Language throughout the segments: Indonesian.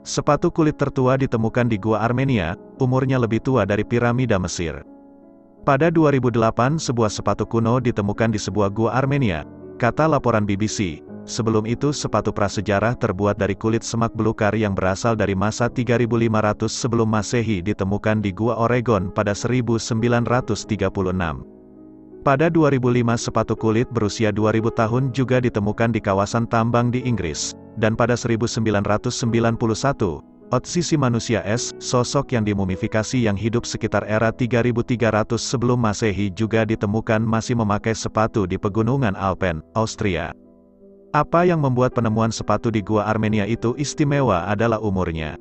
Sepatu kulit tertua ditemukan di Gua Armenia, umurnya lebih tua dari piramida Mesir. Pada 2008 sebuah sepatu kuno ditemukan di sebuah gua Armenia, kata laporan BBC. Sebelum itu sepatu prasejarah terbuat dari kulit semak belukar yang berasal dari masa 3500 sebelum Masehi ditemukan di Gua Oregon pada 1936. Pada 2005 sepatu kulit berusia 2000 tahun juga ditemukan di kawasan tambang di Inggris, dan pada 1991, Otsisi manusia es, sosok yang dimumifikasi yang hidup sekitar era 3300 sebelum Masehi juga ditemukan masih memakai sepatu di pegunungan Alpen, Austria. Apa yang membuat penemuan sepatu di Gua Armenia itu istimewa adalah umurnya.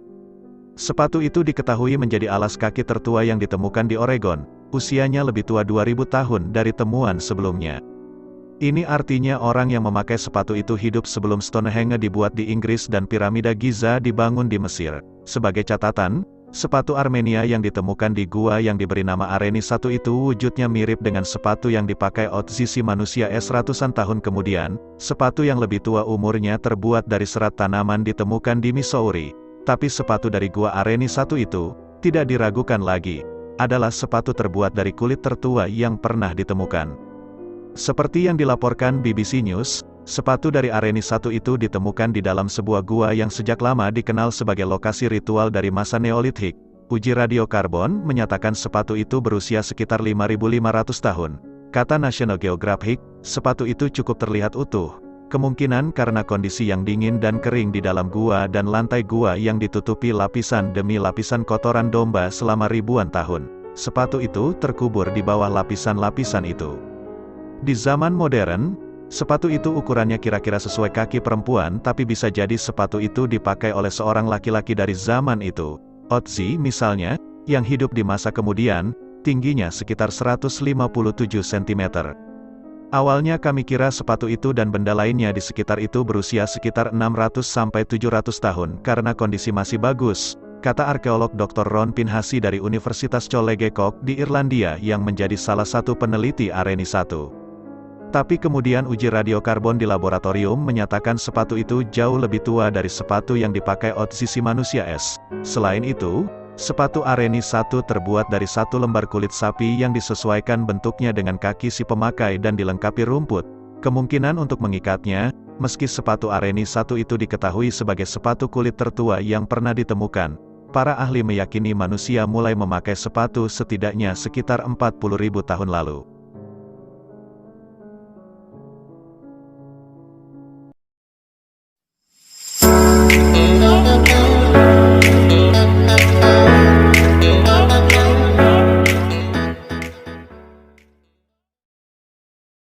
Sepatu itu diketahui menjadi alas kaki tertua yang ditemukan di Oregon, usianya lebih tua 2000 tahun dari temuan sebelumnya. Ini artinya orang yang memakai sepatu itu hidup sebelum Stonehenge dibuat di Inggris dan piramida Giza dibangun di Mesir. Sebagai catatan, sepatu Armenia yang ditemukan di gua yang diberi nama Areni I itu wujudnya mirip dengan sepatu yang dipakai Otsisi manusia es ratusan tahun kemudian. Sepatu yang lebih tua umurnya terbuat dari serat tanaman ditemukan di Missouri. Tapi sepatu dari gua Areni I itu, tidak diragukan lagi, adalah sepatu terbuat dari kulit tertua yang pernah ditemukan. Seperti yang dilaporkan BBC News, sepatu dari Areni I itu ditemukan di dalam sebuah gua yang sejak lama dikenal sebagai lokasi ritual dari masa Neolitik. Uji radiokarbon menyatakan sepatu itu berusia sekitar 5.500 tahun. Kata National Geographic, sepatu itu cukup terlihat utuh. Kemungkinan karena kondisi yang dingin dan kering di dalam gua dan lantai gua yang ditutupi lapisan demi lapisan kotoran domba selama ribuan tahun. Sepatu itu terkubur di bawah lapisan-lapisan itu. Di zaman modern, sepatu itu ukurannya kira-kira sesuai kaki perempuan tapi bisa jadi sepatu itu dipakai oleh seorang laki-laki dari zaman itu. Otzi misalnya, yang hidup di masa kemudian, tingginya sekitar 157 cm. Awalnya kami kira sepatu itu dan benda lainnya di sekitar itu berusia sekitar 600-700 tahun karena kondisi masih bagus, kata arkeolog Dr. Ron Pinhasi dari Universitas Collegecog di Irlandia yang menjadi salah satu peneliti Areni I. Tapi kemudian uji radiokarbon di laboratorium menyatakan sepatu itu jauh lebih tua dari sepatu yang dipakai Otsisi manusia es. Selain itu, sepatu Areni I terbuat dari satu lembar kulit sapi yang disesuaikan bentuknya dengan kaki si pemakai dan dilengkapi rumput. Kemungkinan untuk mengikatnya, meski sepatu Areni I itu diketahui sebagai sepatu kulit tertua yang pernah ditemukan, para ahli meyakini manusia mulai memakai sepatu setidaknya sekitar 40.000 tahun lalu.